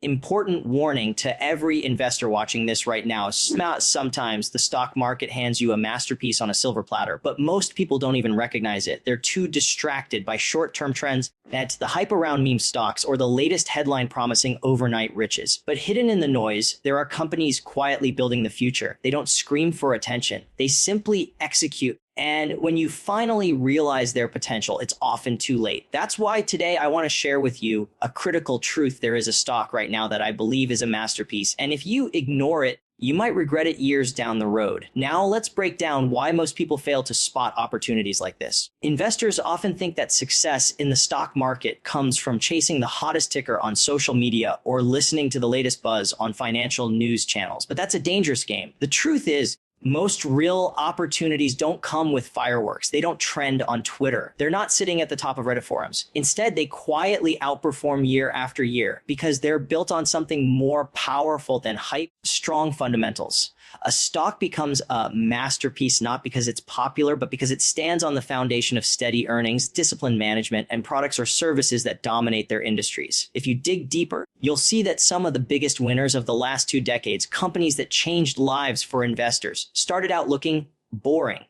Important warning to every investor watching this right now. Sometimes the stock market hands you a masterpiece on a silver platter, but most people don't even recognize it. They're too distracted by short-term trends, that's the hype around meme stocks or the latest headline promising overnight riches. But hidden in the noise, there are companies quietly building the future. They don't scream for attention. They simply execute. And when you finally realize their potential, it's often too late. That's why today I want to share with you a critical truth. There is a stock right now that I believe is a masterpiece. And if you ignore it, you might regret it years down the road. Now let's break down why most people fail to spot opportunities like this. Investors often think that success in the stock market comes from chasing the hottest ticker on social media or listening to the latest buzz on financial news channels. But that's a dangerous game. The truth is, most real opportunities don't come with fireworks. They don't trend on Twitter. They're not sitting at the top of Reddit forums. Instead, they quietly outperform year after year because they're built on something more powerful than hype, strong fundamentals. A stock becomes a masterpiece not because it's popular, but because it stands on the foundation of steady earnings, disciplined management, and products or services that dominate their industries. If you dig deeper, you'll see that some of the biggest winners of the last 2 decades, companies that changed lives for investors, started out looking boring.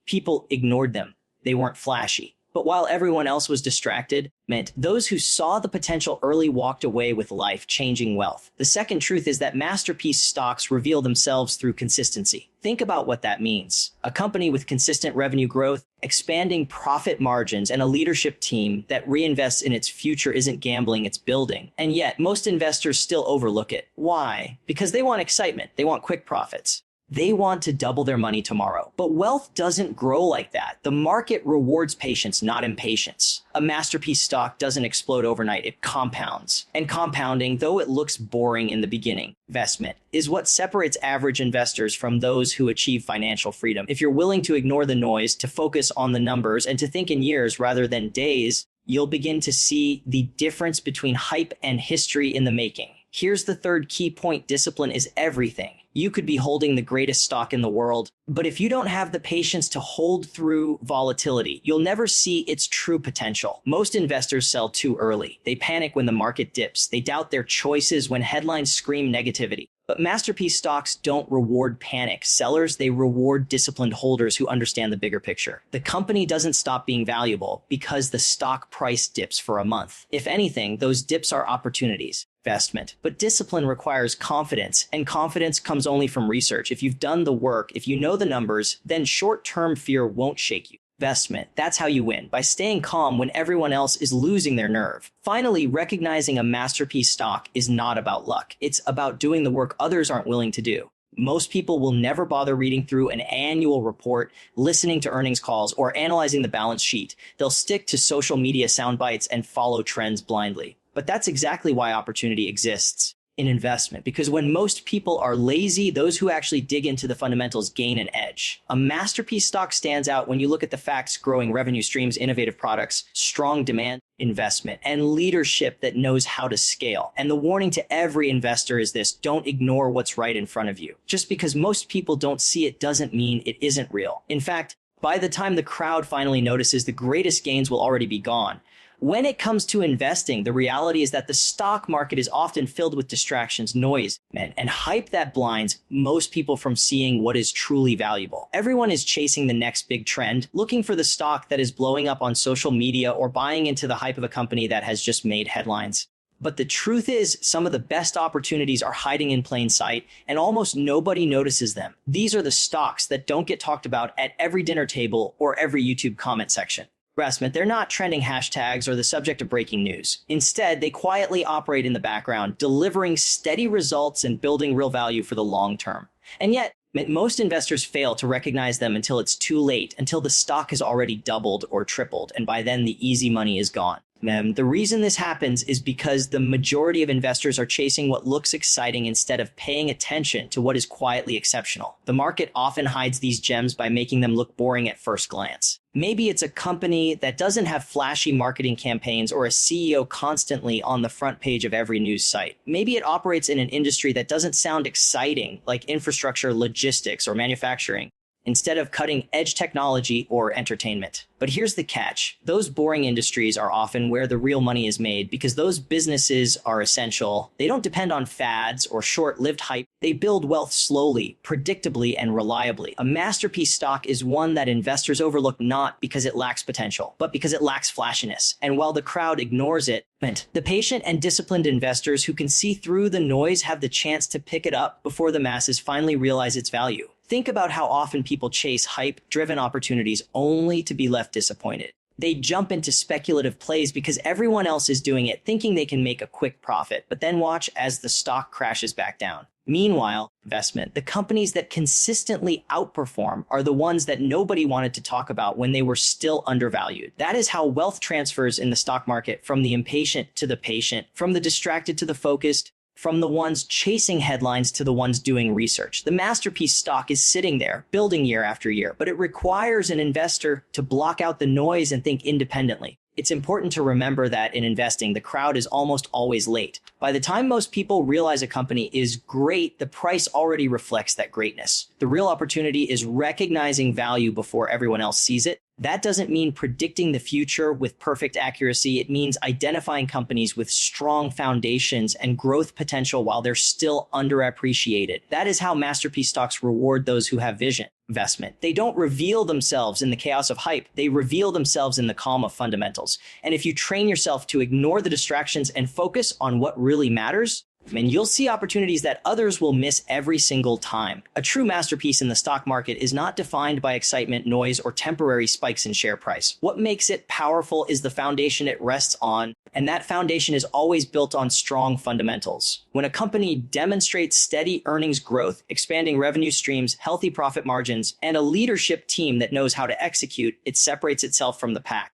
People ignored them. They weren't flashy. But while everyone else was distracted, meant those who saw the potential early walked away with life-changing wealth. The second truth is that masterpiece stocks reveal themselves through consistency. Think about what that means. A company with consistent revenue growth, expanding profit margins, and a leadership team that reinvests in its future isn't gambling, it's building. And yet, most investors still overlook it. Why? Because they want excitement. They want quick profits. They want to double their money tomorrow. But wealth doesn't grow like that. The market rewards patience, not impatience. A masterpiece stock doesn't explode overnight. It compounds. And compounding, though it looks boring in the beginning, investment is what separates average investors from those who achieve financial freedom. If you're willing to ignore the noise, to focus on the numbers, and to think in years rather than days, you'll begin to see the difference between hype and history in the making. Here's the third key point. Discipline is everything. You could be holding the greatest stock in the world, but if you don't have the patience to hold through volatility, you'll never see its true potential. Most investors sell too early. They panic when the market dips. They doubt their choices when headlines scream negativity. But masterpiece stocks don't reward panic sellers. They reward disciplined holders who understand the bigger picture. The company doesn't stop being valuable because the stock price dips for a month. If anything, those dips are opportunities. Investment. But discipline requires confidence, and confidence comes only from research. If you've done the work, if you know the numbers, then short-term fear won't shake you. Investment. That's how you win, by staying calm when everyone else is losing their nerve. Finally, recognizing a masterpiece stock is not about luck. It's about doing the work others aren't willing to do. Most people will never bother reading through an annual report, listening to earnings calls, or analyzing the balance sheet. They'll stick to social media sound bites and follow trends blindly. But that's exactly why opportunity exists in investment, because when most people are lazy, those who actually dig into the fundamentals gain an edge. A masterpiece stock stands out when you look at the facts: growing revenue streams, innovative products, strong demand, investment, and leadership that knows how to scale. And the warning to every investor is this: don't ignore what's right in front of you. Just because most people don't see it doesn't mean it isn't real. In fact, by the time the crowd finally notices, the greatest gains will already be gone. When it comes to investing, the reality is that the stock market is often filled with distractions, noise, and hype that blinds most people from seeing what is truly valuable. Everyone is chasing the next big trend, looking for the stock that is blowing up on social media or buying into the hype of a company that has just made headlines. But the truth is, some of the best opportunities are hiding in plain sight, and almost nobody notices them. These are the stocks that don't get talked about at every dinner table or every YouTube comment section. Investment, they're not trending hashtags or the subject of breaking news. Instead, they quietly operate in the background, delivering steady results and building real value for the long term. And yet, most investors fail to recognize them until it's too late, until the stock has already doubled or tripled, and by then the easy money is gone. The reason this happens is because the majority of investors are chasing what looks exciting instead of paying attention to what is quietly exceptional. The market often hides these gems by making them look boring at first glance. Maybe it's a company that doesn't have flashy marketing campaigns or a CEO constantly on the front page of every news site. Maybe it operates in an industry that doesn't sound exciting, like infrastructure, logistics, or manufacturing. instead of cutting-edge technology or entertainment. But here's the catch. Those boring industries are often where the real money is made because those businesses are essential. They don't depend on fads or short-lived hype. They build wealth slowly, predictably, and reliably. A masterpiece stock is one that investors overlook not because it lacks potential, but because it lacks flashiness. And while the crowd ignores it, the patient and disciplined investors who can see through the noise have the chance to pick it up before the masses finally realize its value. Think about how often people chase hype-driven opportunities only to be left disappointed. They jump into speculative plays because everyone else is doing it, thinking they can make a quick profit, but then watch as the stock crashes back down. Meanwhile, the companies that consistently outperform are the ones that nobody wanted to talk about when they were still undervalued. That is how wealth transfers in the stock market, from the impatient to the patient, from the distracted to the focused, from the ones chasing headlines to the ones doing research. The masterpiece stock is sitting there, building year after year, but it requires an investor to block out the noise and think independently. It's important to remember that in investing, the crowd is almost always late. By the time most people realize a company is great, the price already reflects that greatness. The real opportunity is recognizing value before everyone else sees it. That doesn't mean predicting the future with perfect accuracy. It means identifying companies with strong foundations and growth potential while they're still underappreciated. That is how masterpiece stocks reward those who have vision. They don't reveal themselves in the chaos of hype. They reveal themselves in the calm of fundamentals. And if you train yourself to ignore the distractions and focus on what really matters, you'll see opportunities that others will miss every single time. A true masterpiece in the stock market is not defined by excitement, noise, or temporary spikes in share price. What makes it powerful is the foundation it rests on, and that foundation is always built on strong fundamentals. When a company demonstrates steady earnings growth, expanding revenue streams, healthy profit margins, and a leadership team that knows how to execute, it separates itself from the pack.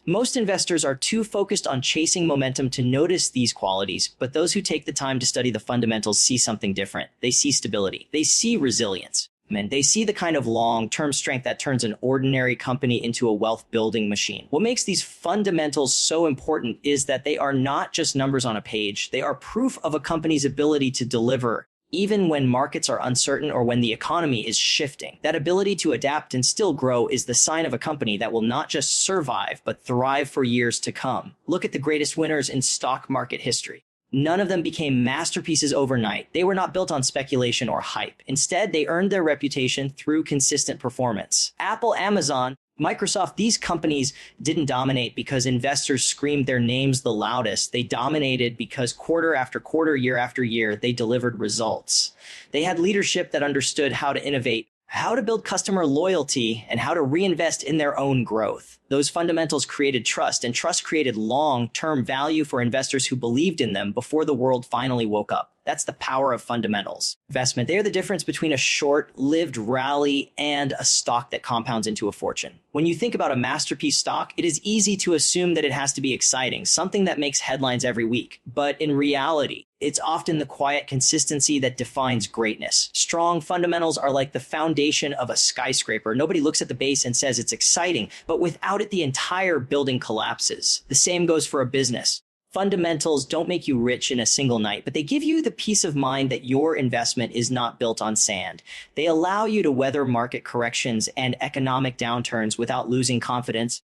Most investors are too focused on chasing momentum to notice these qualities, but those who take the time to study the fundamentals see something different. They see stability. They see resilience. They see the kind of long-term strength that turns an ordinary company into a wealth-building machine. What makes these fundamentals so important is that they are not just numbers on a page. They are proof of a company's ability to deliver, even when markets are uncertain or when the economy is shifting. That ability to adapt and still grow is the sign of a company that will not just survive, but thrive for years to come. Look at the greatest winners in stock market history. None of them became masterpieces overnight. They were not built on speculation or hype. Instead, they earned their reputation through consistent performance. Apple, Amazon, Microsoft, these companies didn't dominate because investors screamed their names the loudest. They dominated because quarter after quarter, year after year, they delivered results. They had leadership that understood how to innovate, how to build customer loyalty, and how to reinvest in their own growth. Those fundamentals created trust, and trust created long-term value for investors who believed in them before the world finally woke up. That's the power of fundamentals. They are the difference between a short-lived rally and a stock that compounds into a fortune. When you think about a masterpiece stock, it is easy to assume that it has to be exciting, something that makes headlines every week. But in reality, it's often the quiet consistency that defines greatness. Strong fundamentals are like the foundation of a skyscraper. Nobody looks at the base and says it's exciting, but without it, the entire building collapses. The same goes for a business. Fundamentals don't make you rich in a single night, but they give you the peace of mind that your investment is not built on sand. They allow you to weather market corrections and economic downturns without losing confidence,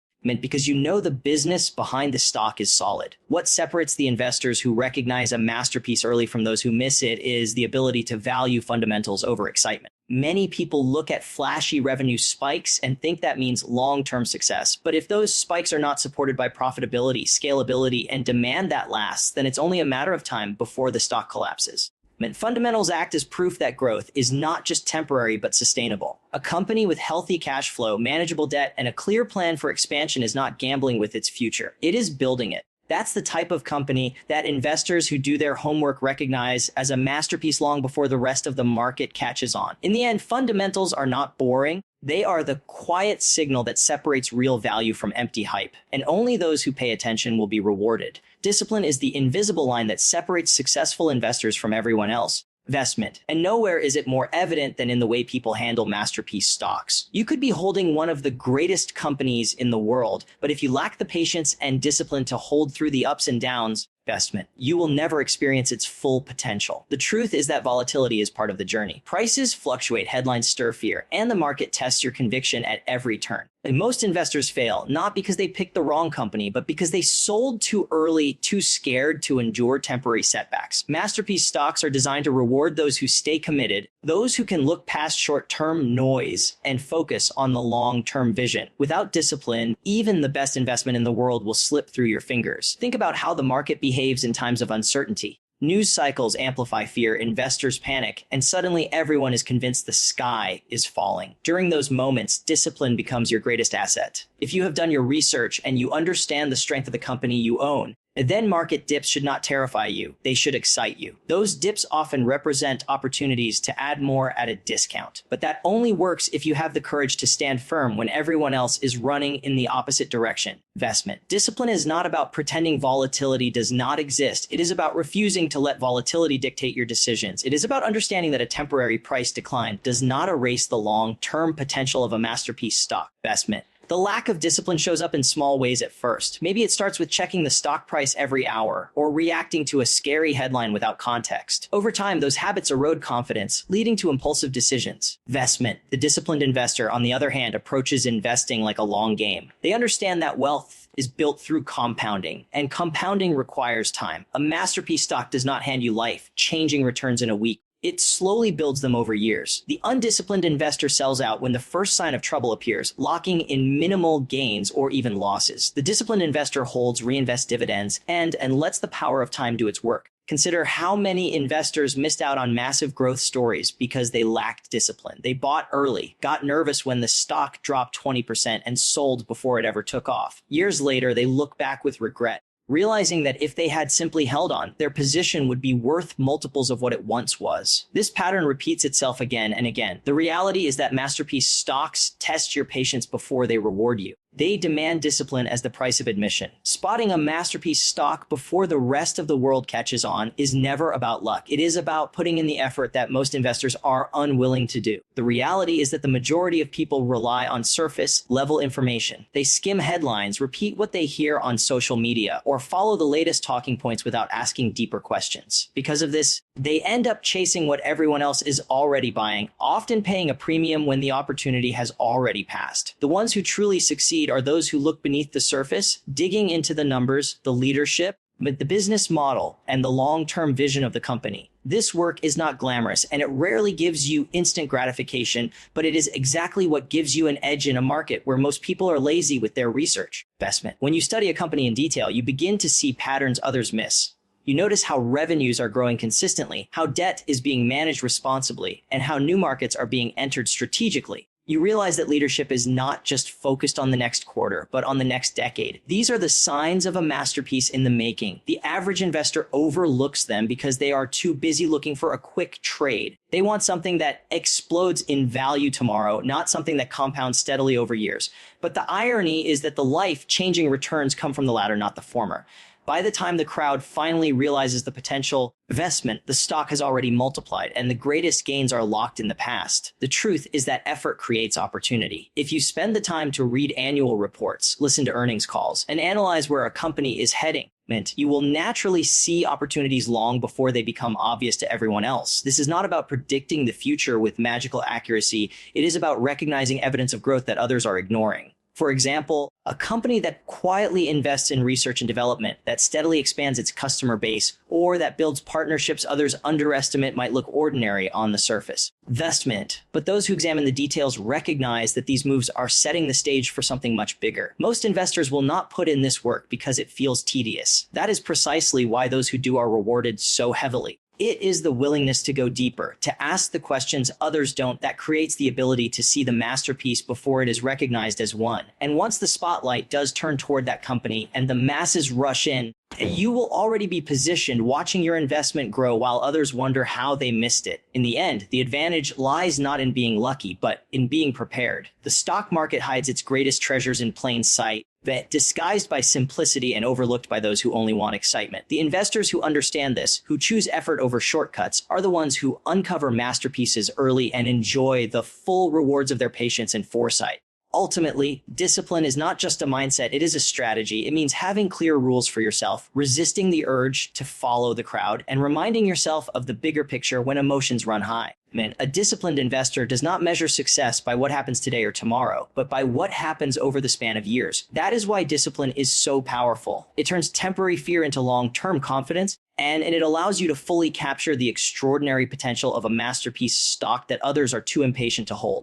because you know the business behind the stock is solid. What separates the investors who recognize a masterpiece early from those who miss it is the ability to value fundamentals over excitement. Many people look at flashy revenue spikes and think that means long-term success. But if those spikes are not supported by profitability, scalability, and demand that lasts, then it's only a matter of time before the stock collapses. Fundamentals act as proof that growth is not just temporary but sustainable. A company with healthy cash flow, manageable debt, and a clear plan for expansion is not gambling with its future. It is building it. That's the type of company that investors who do their homework recognize as a masterpiece long before the rest of the market catches on. In the end, fundamentals are not boring. They are the quiet signal that separates real value from empty hype, and only those who pay attention will be rewarded. Discipline is the invisible line that separates successful investors from everyone else. And nowhere is it more evident than in the way people handle masterpiece stocks. You could be holding one of the greatest companies in the world, but if you lack the patience and discipline to hold through the ups and downs, investment. You will never experience its full potential. The truth is that volatility is part of the journey. Prices fluctuate, headlines stir fear, and the market tests your conviction at every turn. And most investors fail, not because they picked the wrong company, but because they sold too early, too scared to endure temporary setbacks. Masterpiece stocks are designed to reward those who stay committed, those who can look past short-term noise and focus on the long-term vision. Without discipline, even the best investment in the world will slip through your fingers. Think about how the market behaves in times of uncertainty. News cycles amplify fear, investors panic, and suddenly everyone is convinced the sky is falling. During those moments, discipline becomes your greatest asset. If you have done your research and you understand the strength of the company you own, then market dips should not terrify you. They should excite you. Those dips often represent opportunities to add more at a discount. But that only works if you have the courage to stand firm when everyone else is running in the opposite direction. Investment. Discipline is not about pretending volatility does not exist. It is about refusing to let volatility dictate your decisions. It is about understanding that a temporary price decline does not erase the long-term potential of a masterpiece stock. Investment. The lack of discipline shows up in small ways at first. Maybe it starts with checking the stock price every hour or reacting to a scary headline without context. Over time, those habits erode confidence, leading to impulsive decisions. Investment. The disciplined investor, on the other hand, approaches investing like a long game. They understand that wealth is built through compounding, and compounding requires time. A masterpiece stock does not hand you life-changing returns in a week. It slowly builds them over years. The undisciplined investor sells out when the first sign of trouble appears, locking in minimal gains or even losses. The disciplined investor holds, reinvests dividends, and lets the power of time do its work. Consider how many investors missed out on massive growth stories because they lacked discipline. They bought early, got nervous when the stock dropped 20%, and sold before it ever took off. Years later, they look back with regret, realizing that if they had simply held on, their position would be worth multiples of what it once was. This pattern repeats itself again and again. The reality is that masterpiece stocks test your patience before they reward you. They demand discipline as the price of admission. Spotting a masterpiece stock before the rest of the world catches on is never about luck. It is about putting in the effort that most investors are unwilling to do. The reality is that the majority of people rely on surface-level information. They skim headlines, repeat what they hear on social media, or follow the latest talking points without asking deeper questions. Because of this, they end up chasing what everyone else is already buying, often paying a premium when the opportunity has already passed. The ones who truly succeed are those who look beneath the surface, digging into the numbers, the leadership, but the business model, and the long-term vision of the company. This work is not glamorous, and it rarely gives you instant gratification, but it is exactly what gives you an edge in a market where most people are lazy with their research. Investment. When you study a company in detail, you begin to see patterns others miss. You notice how revenues are growing consistently, how debt is being managed responsibly, and how new markets are being entered strategically. You realize that leadership is not just focused on the next quarter, but on the next decade. These are the signs of a masterpiece in the making. The average investor overlooks them because they are too busy looking for a quick trade. They want something that explodes in value tomorrow, not something that compounds steadily over years. But the irony is that the life-changing returns come from the latter, not the former. By the time the crowd finally realizes the potential investment, the stock has already multiplied, and the greatest gains are locked in the past. The truth is that effort creates opportunity. If you spend the time to read annual reports, listen to earnings calls, and analyze where a company is heading, you will naturally see opportunities long before they become obvious to everyone else. This is not about predicting the future with magical accuracy. It is about recognizing evidence of growth that others are ignoring. For example, a company that quietly invests in research and development, that steadily expands its customer base, or that builds partnerships others underestimate might look ordinary on the surface. Investment. But those who examine the details recognize that these moves are setting the stage for something much bigger. Most investors will not put in this work because it feels tedious. That is precisely why those who do are rewarded so heavily. It is the willingness to go deeper, to ask the questions others don't, that creates the ability to see the masterpiece before it is recognized as one. And once the spotlight does turn toward that company and the masses rush in, you will already be positioned watching your investment grow while others wonder how they missed it. In the end, the advantage lies not in being lucky, but in being prepared. The stock market hides its greatest treasures in plain sight, but disguised by simplicity and overlooked by those who only want excitement. The investors who understand this, who choose effort over shortcuts, are the ones who uncover masterpieces early and enjoy the full rewards of their patience and foresight. Ultimately, discipline is not just a mindset, it is a strategy. It means having clear rules for yourself, resisting the urge to follow the crowd, and reminding yourself of the bigger picture when emotions run high. Man, a disciplined investor does not measure success by what happens today or tomorrow, but by what happens over the span of years. That is why discipline is so powerful. It turns temporary fear into long-term confidence, and it allows you to fully capture the extraordinary potential of a masterpiece stock that others are too impatient to hold.